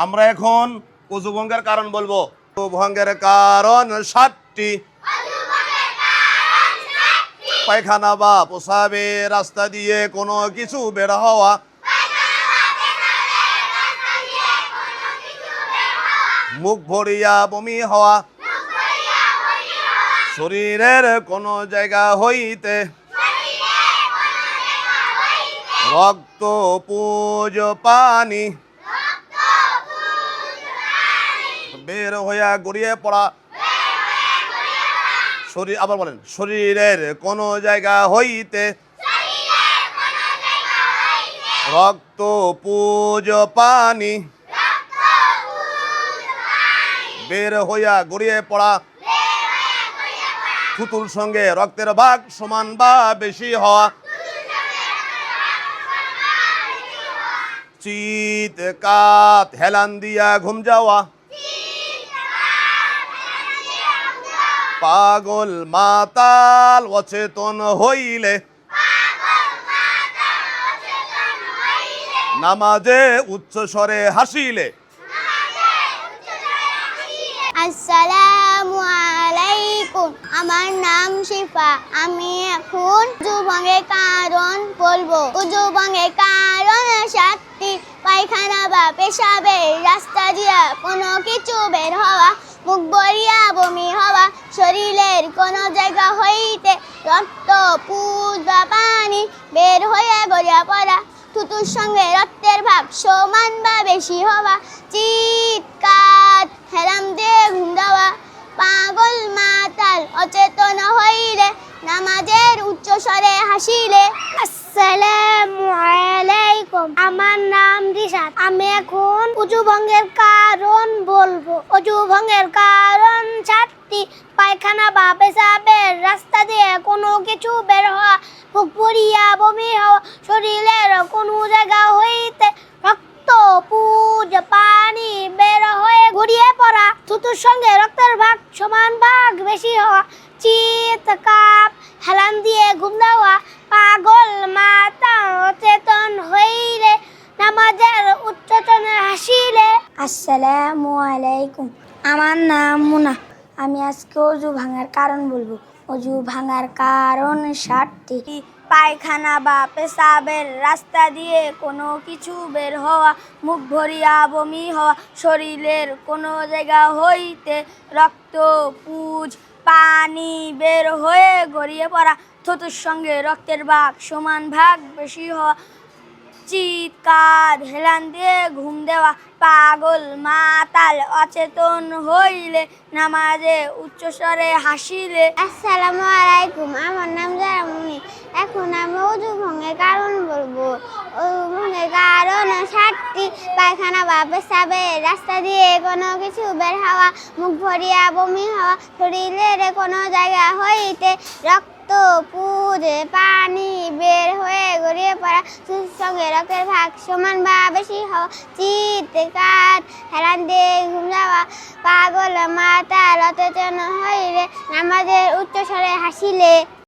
আমরা এখন অজু ভঙ্গের কারণ বলবো। অজু ভঙ্গের কারণ 7টি। পায়খানা বা প্রস্রাবে রাস্তা দিয়ে কোনো কিছু বের হওয়া, মুখ ভরিয়া বমি হওয়া, শরীরের কোনো জায়গা হইতে রক্ত পুজ পানি বের হইয়া গড়িয়ে পড়া, শরীর আবার বলেন, শরীরের কোনো জায়গা হইতে রক্ত পুজ পানি বের হইয়া গড়িয়ে পড়া, থুতুর সঙ্গে রক্তের ভাগ সমান বা বেশি হওয়া, চিৎকার হেলান দিয়া ঘুম যাওয়া, পাগল মাতাল অচেতন হইলে, নামাজে উচ্চ স্বরে হাসিলে। আসসালামু আলাইকুম, আমার নাম শিফা। আমি এখন অজু ভঙ্গের কারণ বলবো। অজু ভঙ্গের কারণ 7টি। পায়খানা বা পেশাবের রাস্তা দিয়া কোনো কিছু বের হওয়া, মুখ ভরিয়া বমি হওয়া, শরীরের কোনো জায়গা হইতে রক্ত পুজ বা পানি বের হয়ে গড়িয়ে পড়া, থুতুর সঙ্গে রক্তের ভাগ সমান বা বেশি হওয়া, চিৎকার হেলান দিয়ে ঘুম দেওয়া, পাগল মাতাল অচেতন হইলে, নামাজের উচ্চ স্বরে হাসিলে। আসসালামু আলাইকুম, আমার নাম রিশাদ। আমি এখন অজু ভঙ্গের কারণ বলবো। অজু ভঙ্গের কারণ 7টি। পায়খানা বা পেশাবের রাস্তা দিয়ে কোনো কিছু বের হওয়া, মুখ ভরিয়া বমি হওয়া, শরীরের কোনো জায়গা হইতে রক্ত পুজ পানি বের হয়ে গড়িয়ে পড়া, থুতুর সঙ্গে রক্তের ভাগ সমান ভাগ বেশি হওয়া, চিৎকার হেলান দিয়ে ঘুম দেওয়া, পাগল মাতা অচেতন হইলে, নামাজের উচ্চতনে হাসিলে। আসসালামু আলাইকুম, আমার নাম মুনা। আমি আজকে অজু ভাঙার কারণ বলবো। অজু ভাঙার কারণ 7টি। পায়খানা বা পেশাবের রাস্তা দিয়ে কোনো কিছু বের হওয়া, মুখ ভরিয়া বমি হওয়া, শরীরের কোনো জায়গা হইতে রক্ত পুজ পানি বের হয়ে গড়িয়ে পড়া, থুতুর সঙ্গে রক্তের ভাগ সমান ভাগ বেশি হওয়া, চিৎকার হেলান দিয়ে ঘুম দেওয়া, পাগল মাতাল অচেতন হইলে, নামাজে উচ্চস্বরে হাসিলে। আসসালামু আলাইকুম, আমার নাম জারামুনি। এখন আমি অজু ভঙ্গের কারণ বলবো। অজু ভঙ্গের কারণ 7টি। পায়খানা বা পেশাবের রাস্তা দিয়ে কোনো কিছু বের হওয়া, মুখ ভরিয়া বমি হওয়া, শরীরের কোনো জায়গা হইতে রক্ত পুজ পানি বের হয়ে গড়িয়ে পড়া, সঙ্গে রক্তের ভাগ সমান বা বেশি হওয়া, চিৎকার হেলান দিয়ে ঘুম যাওয়া, পাগল মাতাল অচেতন হইলে, নামাজের উচ্চ স্বরে হাসিলে।